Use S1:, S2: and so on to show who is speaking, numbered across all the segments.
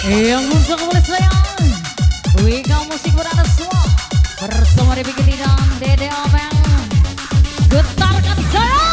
S1: Yang muncul oleh saya Wika Musik berada semua bersama Debbie dan Dede Amel. Getarkan saya.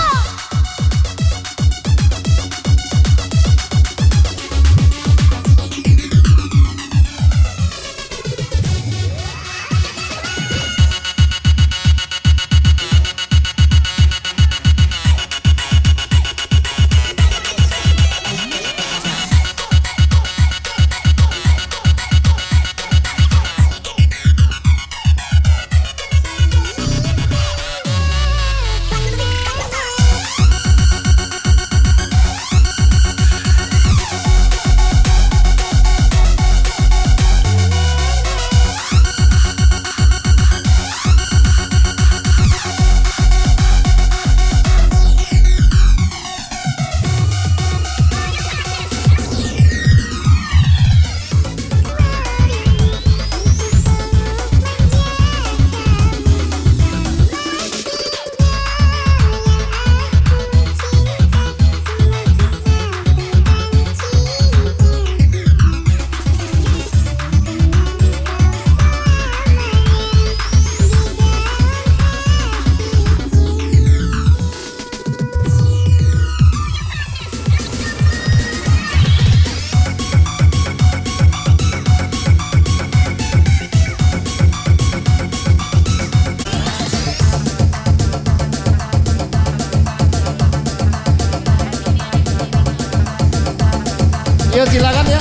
S2: Ya silakan ya.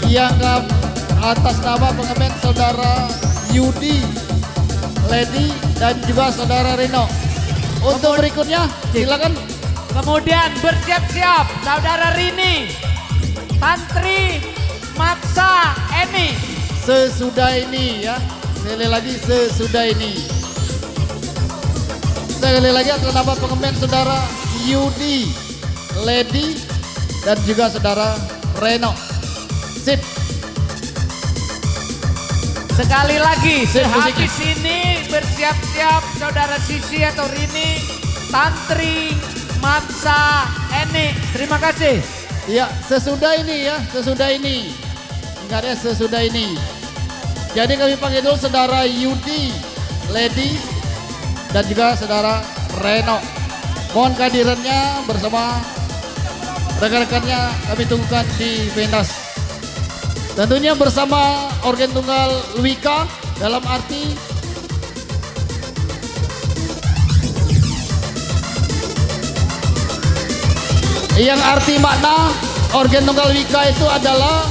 S2: Yang atas nama pengemen saudara Yudi, Lady dan juga saudara Reno. Untuk berikutnya silakan.
S3: Kemudian bersiap-siap saudara Rini, Tantri, Maksa, Eni.
S2: Sesudah ini ya. Sekali lagi sesudah ini. Sekali lagi atas nama pengemen saudara Yudi, Lady dan juga saudara Reno. Sip.
S3: Sekali lagi
S2: Sip,
S3: habis ini bersiap-siap saudara Sisi atau Rini, Tantri, Maksa, Eni. Terima kasih.
S2: Ya sesudah ini ya, sesudah ini. Ingat ya sesudah ini. Jadi kami panggil dulu saudara Yudi, Lady dan juga saudara Reno. Mohon kehadirannya bersama rekan-rekannya kami tunggukan di pentas. Tentunya bersama organ tunggal Wika dalam arti yang arti makna organ tunggal Wika itu adalah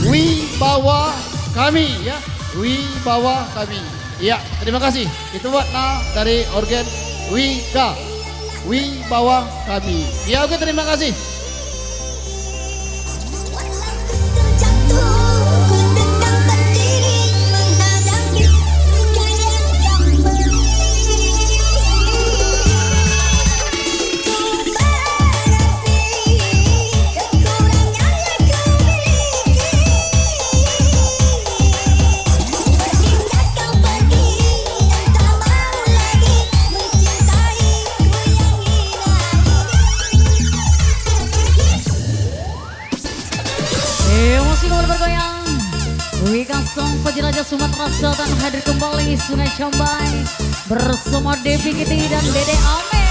S2: wibawa kami ya, wibawa kami. Ya, terima kasih. Itu makna dari organ Wika, wibawa kami. Ya oke, terima kasih.
S1: Masih kembali bergoyang. Wika Song Penjelaja Sumatera Selatan hadir kembali Sungai Cambai bersama Debbie Kitty dan Dede Amel.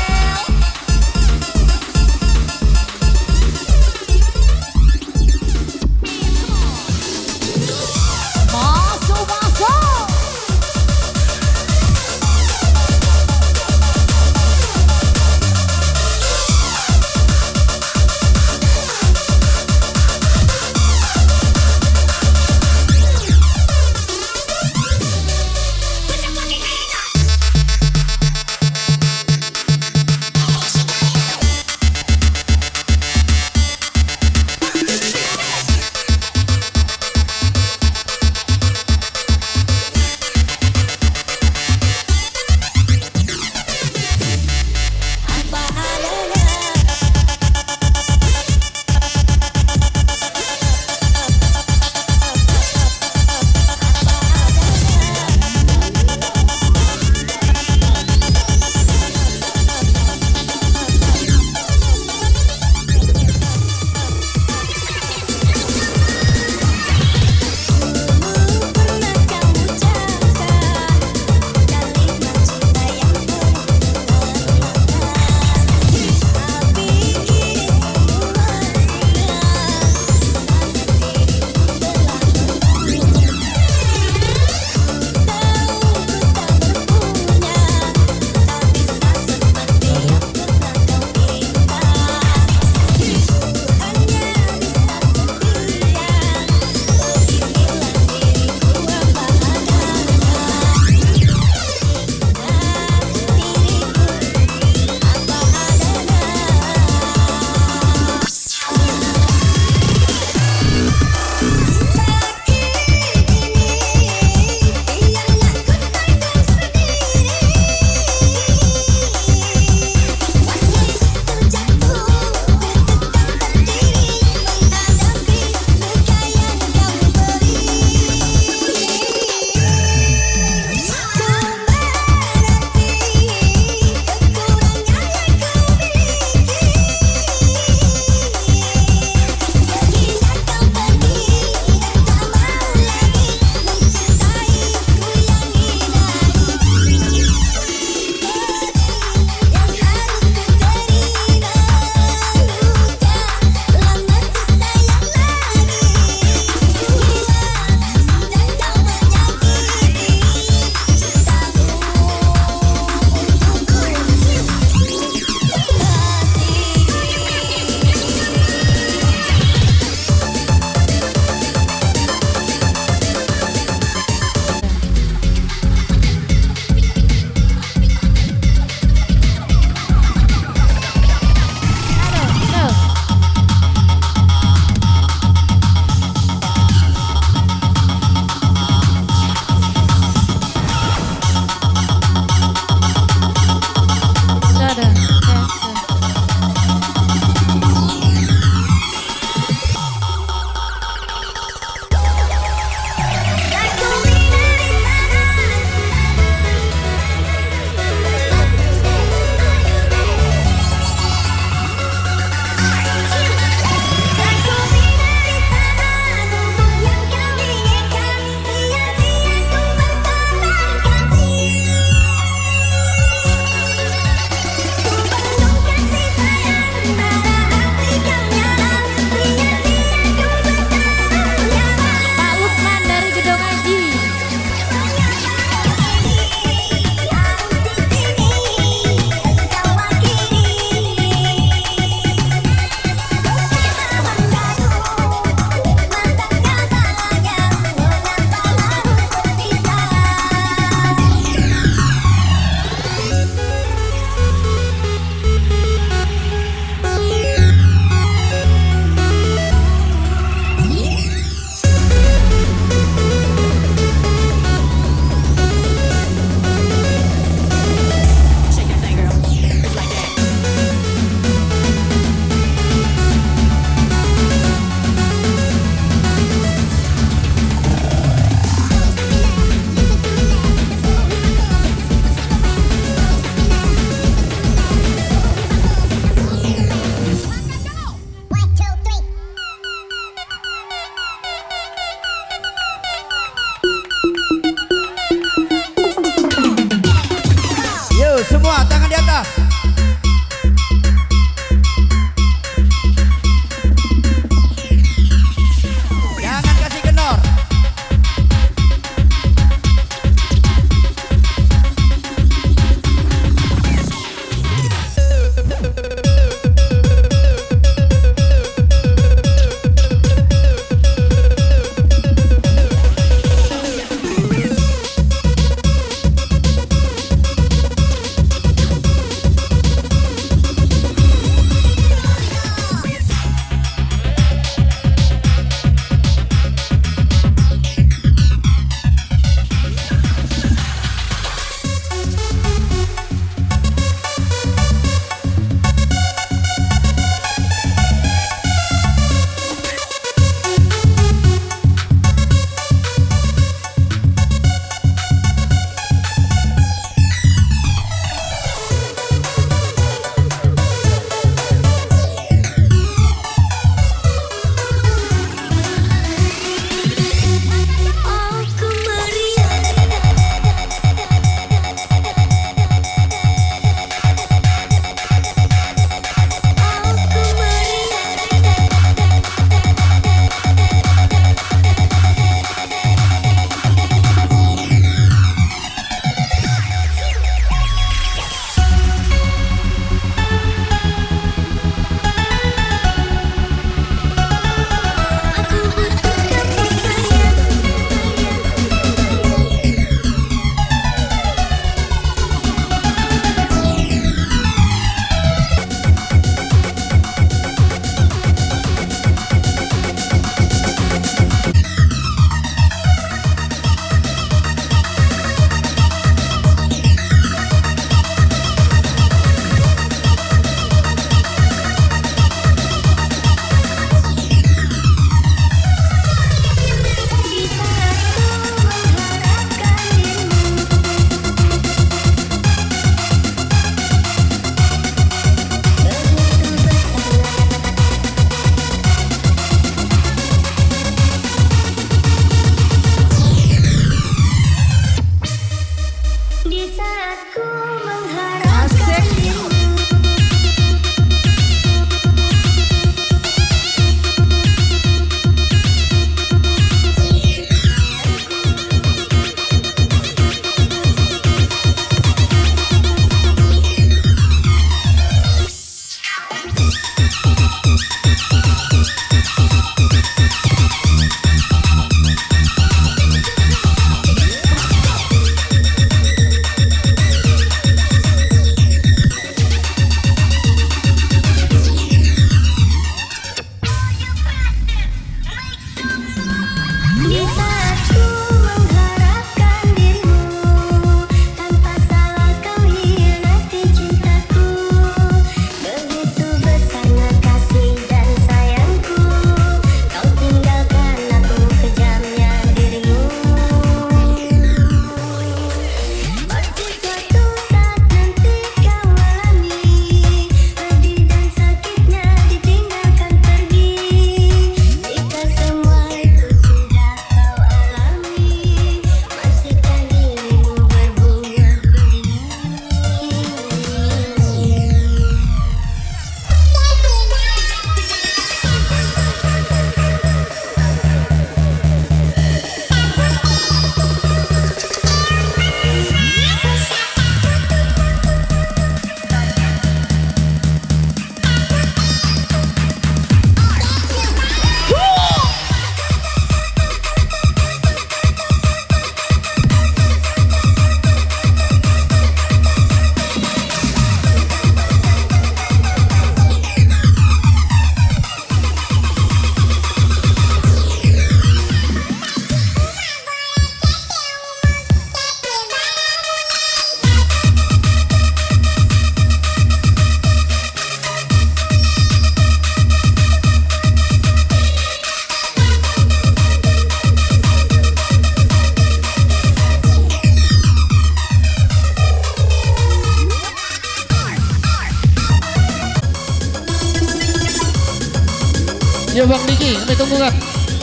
S2: Ya Bang Diki, kami tunggu kan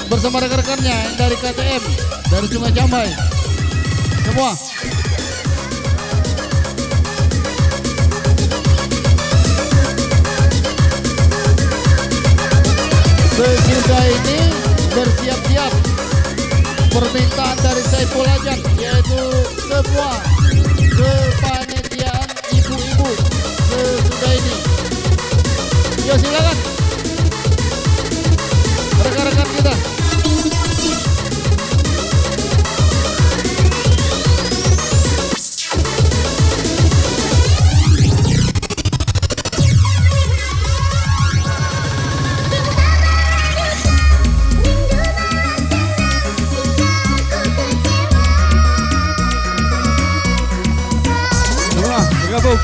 S2: bersama rekan-rekannya yang dari KTM, dari Sungai Jambai. Semua. Sesudah ini bersiap-siap permintaan dari Saiful Ajat, yaitu semua kepanitiaan ibu-ibu sesudah ini. Yo silakan rekan-rekan kita.
S4: Semua bergabung.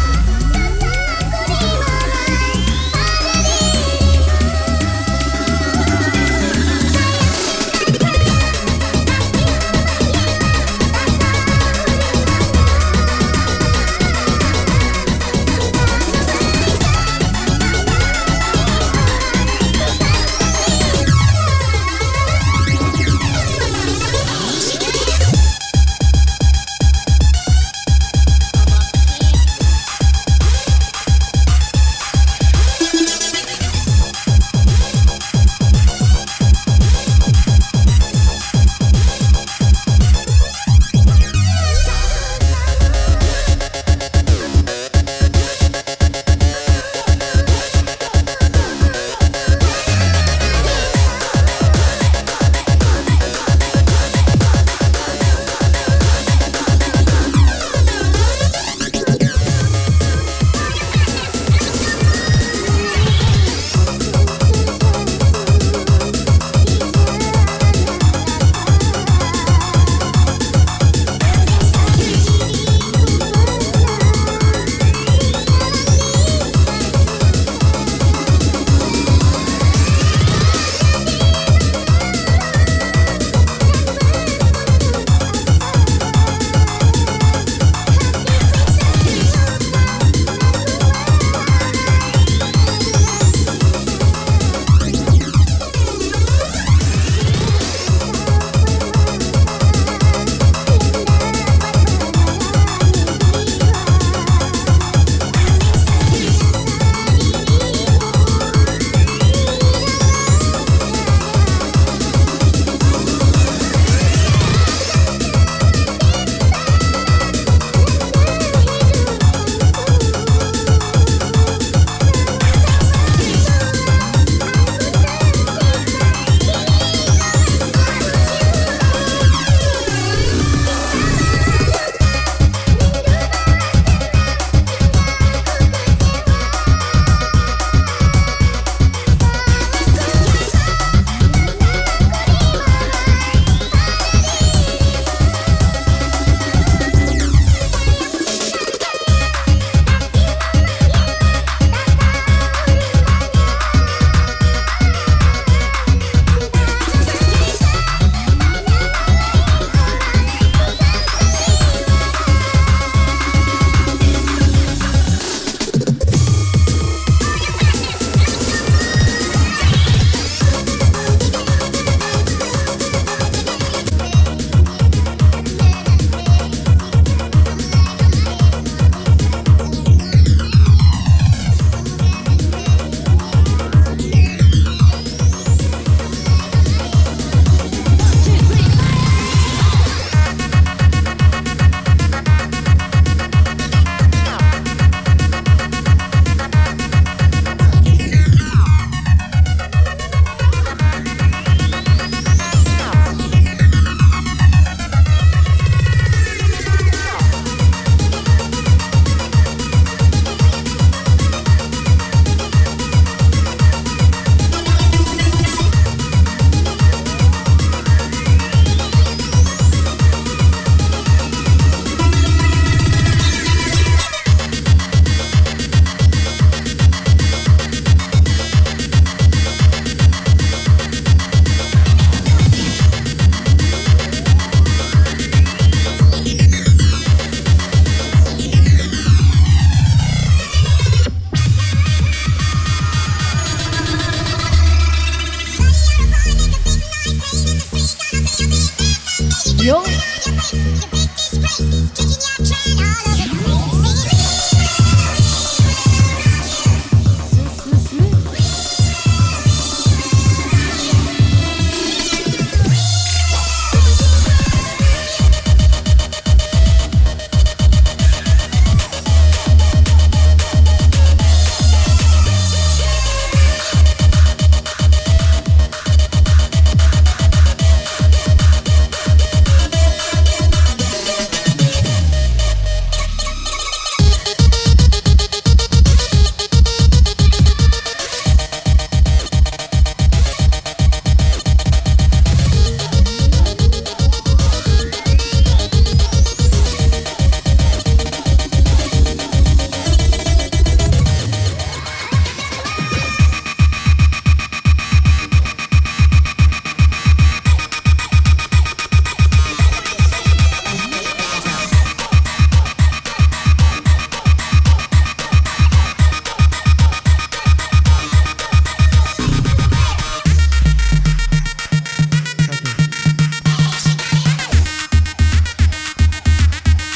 S1: Yo.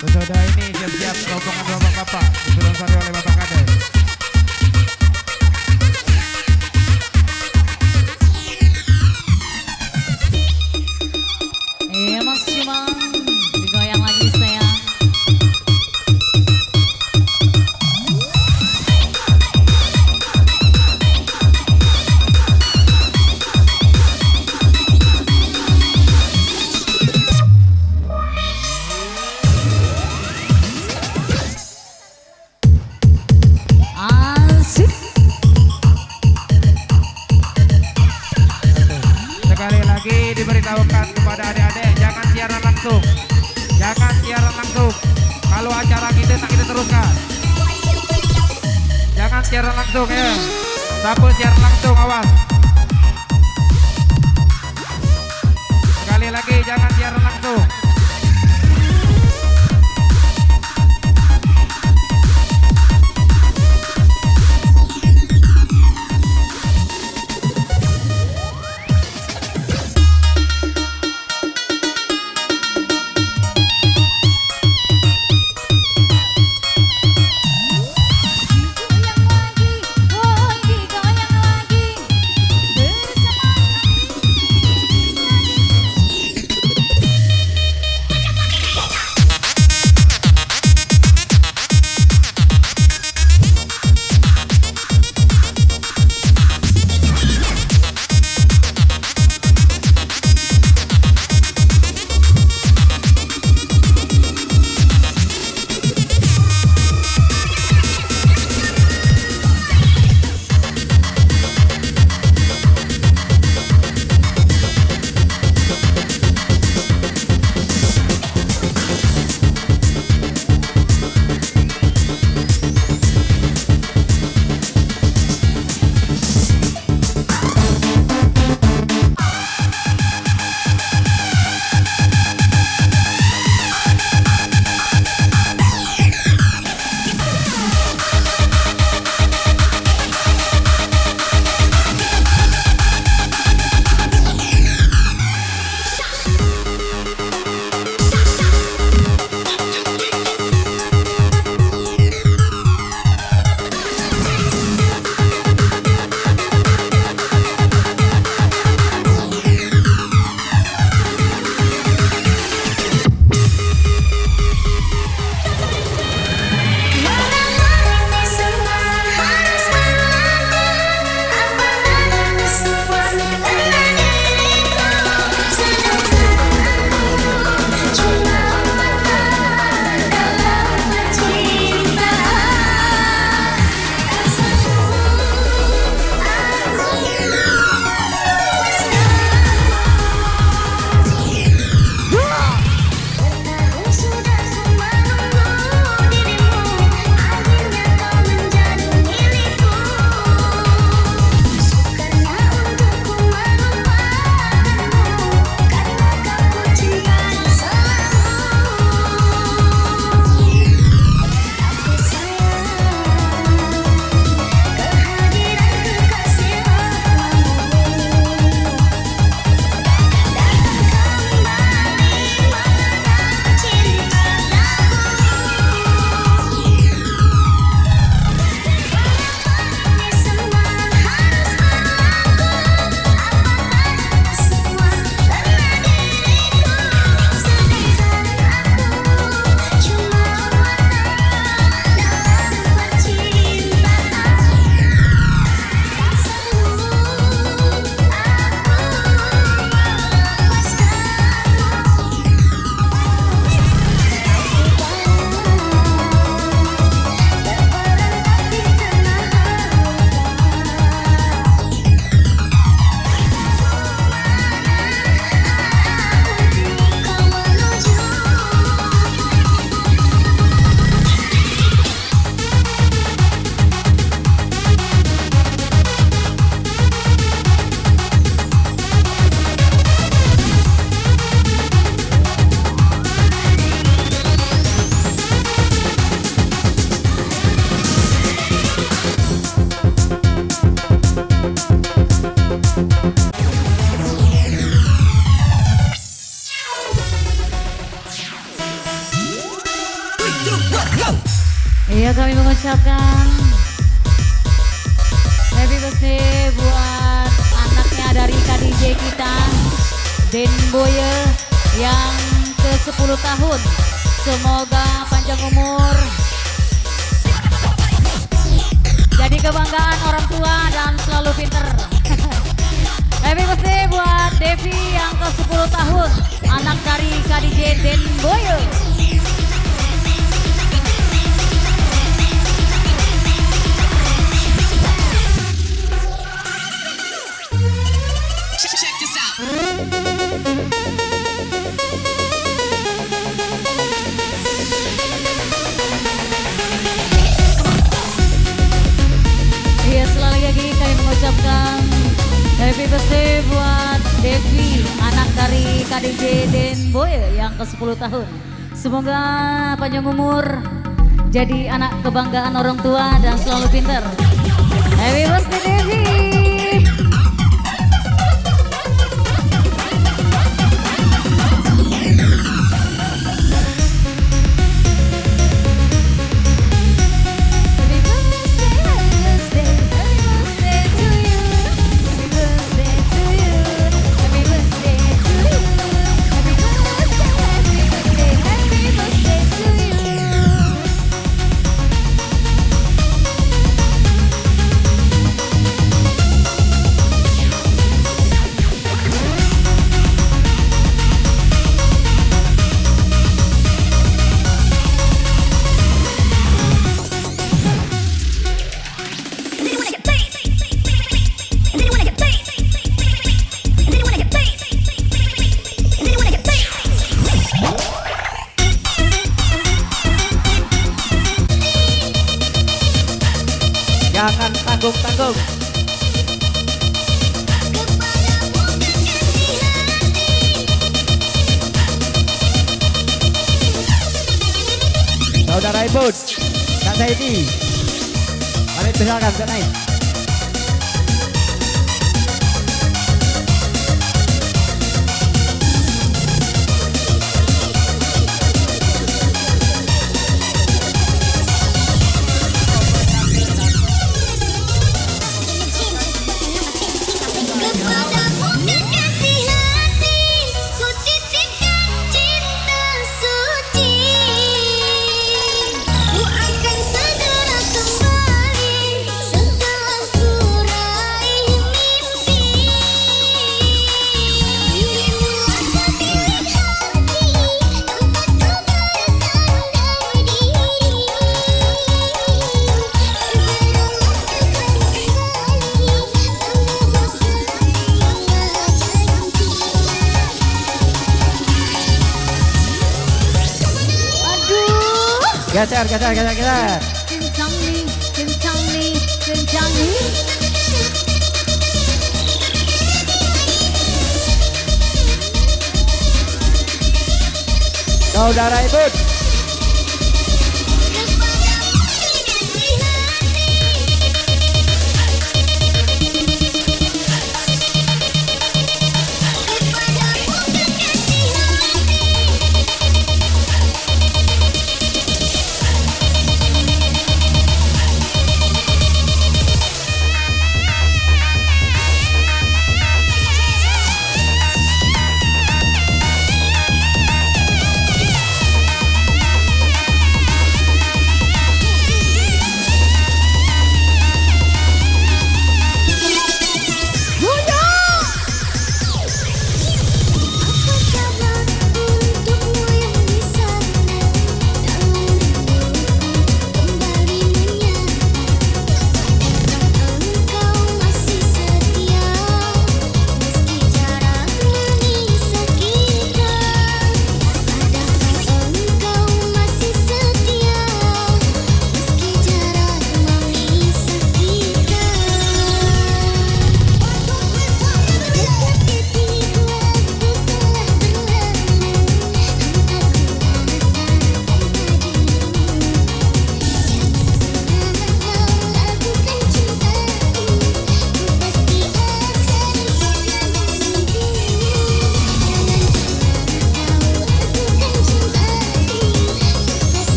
S4: Sesudah ini siap-siap rombongan bapak-bapak disponsori oleh Bapak Kades.
S1: Mas Cimang, digoyang lagi saya.
S4: Sekali lagi diberitahukan kepada adik-adik, jangan siaran langsung. Jangan siaran langsung. Kalau acara kita tak kita teruskan. Jangan siaran langsung ya. Siapa siaran langsung, awas. Sekali lagi jangan siaran langsung.
S1: mengucapkan happy birthday buat anaknya dari KDJ kita, Den Boye yang ke-10 tahun. Semoga panjang umur, jadi kebanggaan orang tua dan selalu pinter. Happy birthday buat Devi yang ke-10 tahun, anak dari KDJ Den Boye.
S5: Check this out.
S1: Iya, selalu lagi kami mengucapkan happy birthday buat Devi, anak dari KDJ Den Boye yang ke-10 tahun. Semoga panjang umur, jadi anak kebanggaan orang tua dan selalu pintar. Happy birthday Devi.
S3: Jangan tanggung-tanggung. Saudara Ibu, Kak Saidi, mari silakan Kak naik. Geser.
S1: Kencang nih, kencang nih, kencang nih.
S3: Saudara Ibu,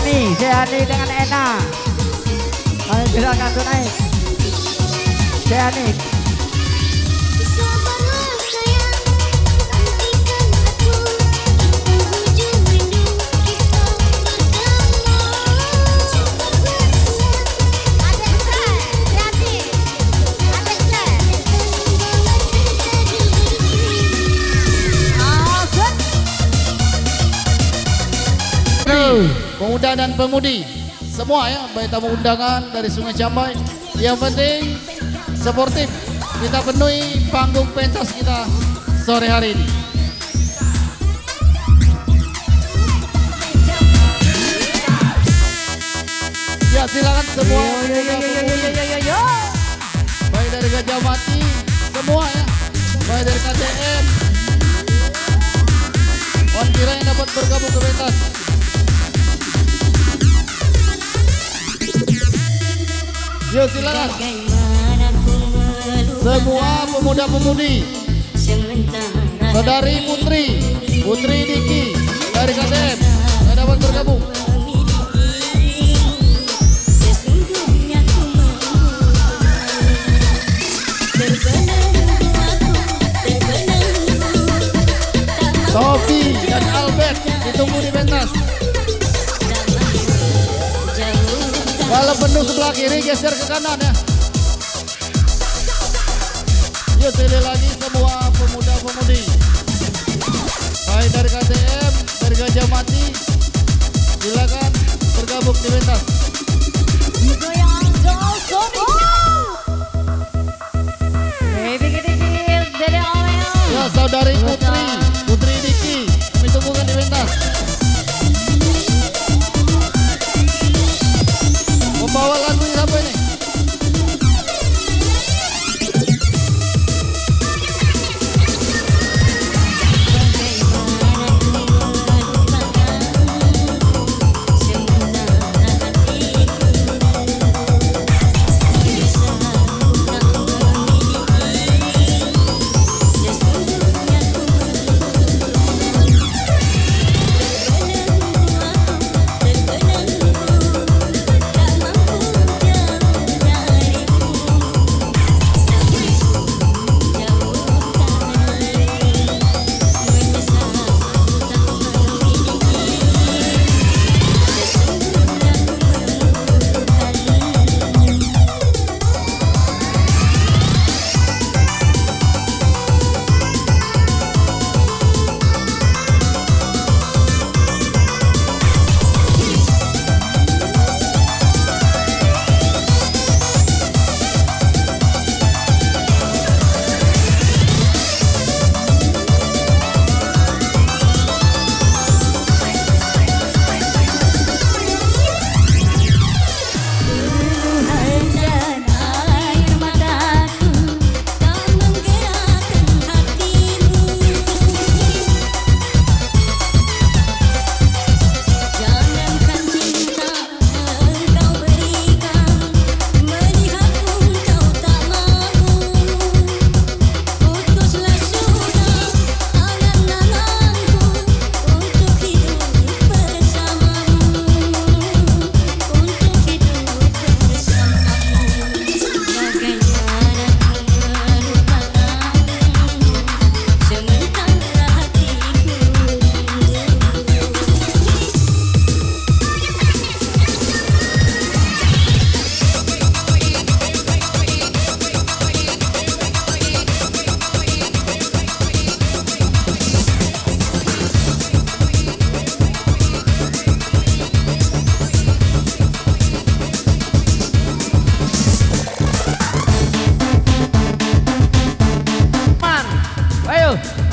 S3: Seani dengan Ena. Kami silakan tuh naik. Seani.
S2: Pemuda dan pemudi semua ya, baik tamu undangan dari Sungai Jambai, yang penting sportif, kita penuhi panggung pentas kita sore hari ini. Ya silakan semua baik dari Gajah Mati semua ya, baik dari KTM, Wan Kira yang dapat bergabung ke pentas. Yuk silakan semua pemuda-pemudi, saudari Putri Diki dari KTM yang dapat bergabung. Topi dan Albert ditunggu di pentas. Kalau penuh sebelah kiri geser ke kanan ya. Yuk sekali lagi semua pemuda-pemudi, baik dari KTM, dari Gajah Mati, silakan bergabung di pentas. Ya saudari Putri Diki, kami tunggukan di pentas. Membawa lagu siapa ini?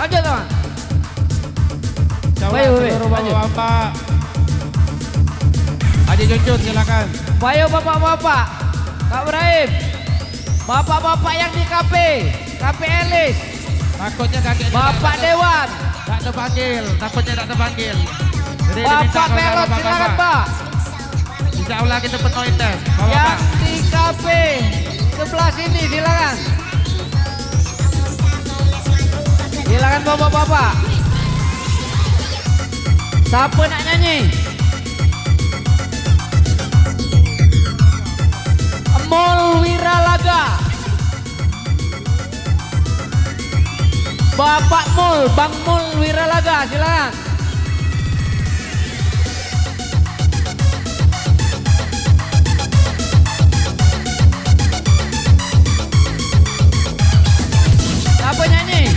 S3: Lanjut teman.
S4: Coba seluruh bapak-bapak. Haji Junjun silakan.
S3: Ayo bapak-bapak. Kak Ibrahim. Bapak-bapak yang di KP Elis.
S4: Takutnya kakeknya
S3: Bapak Dewan.
S4: tak terpanggil, takutnya tak terpanggil. Jadi
S3: Bapak Pelot silakan Pak.
S4: Insya Allah kita penuhin deh.
S3: Yang di KP sebelah sini silakan. Silakan bapak-bapak. Siapa nak nyanyi?
S4: Mul Wiralaga. Bapak Mul, Bang Mul Wiralaga, silakan. Siapa nyanyi?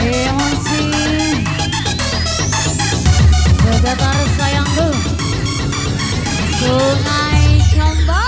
S1: Emosi bergetar sayangku, Sungai Camba.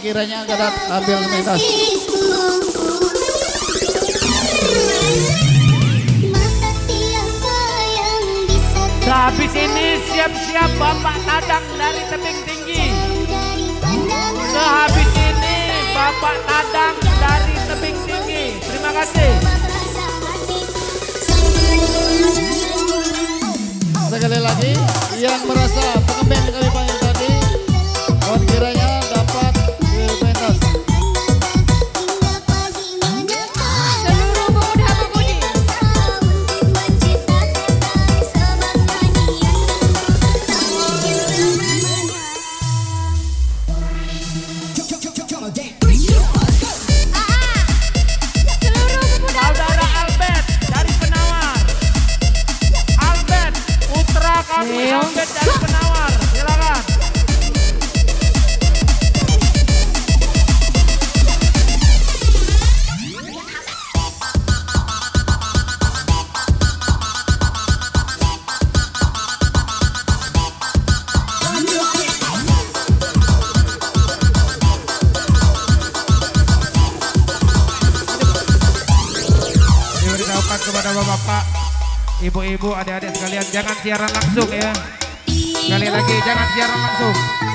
S2: Kiranya Gadat ambil metas.
S4: Sehabis ini siap-siap Bapak Nadang dari tebing tinggi. Sehabis ini Bapak Nadang dari tebing tinggi. Terima kasih.
S2: Sekali lagi yang merasa pengemban yang kami panggil tadi, mohon kiranya dapat pentas.
S1: Seluruh pemuda pemudi.
S4: Saudara Albert dari Penawar. Albert, putra kami Albert dari Penawar. Silakan. Diberitahukan kepada bapak-bapak, ibu-ibu, adik-adik sekalian, jangan siaran langsung ya. Sekali lagi jangan siaran langsung.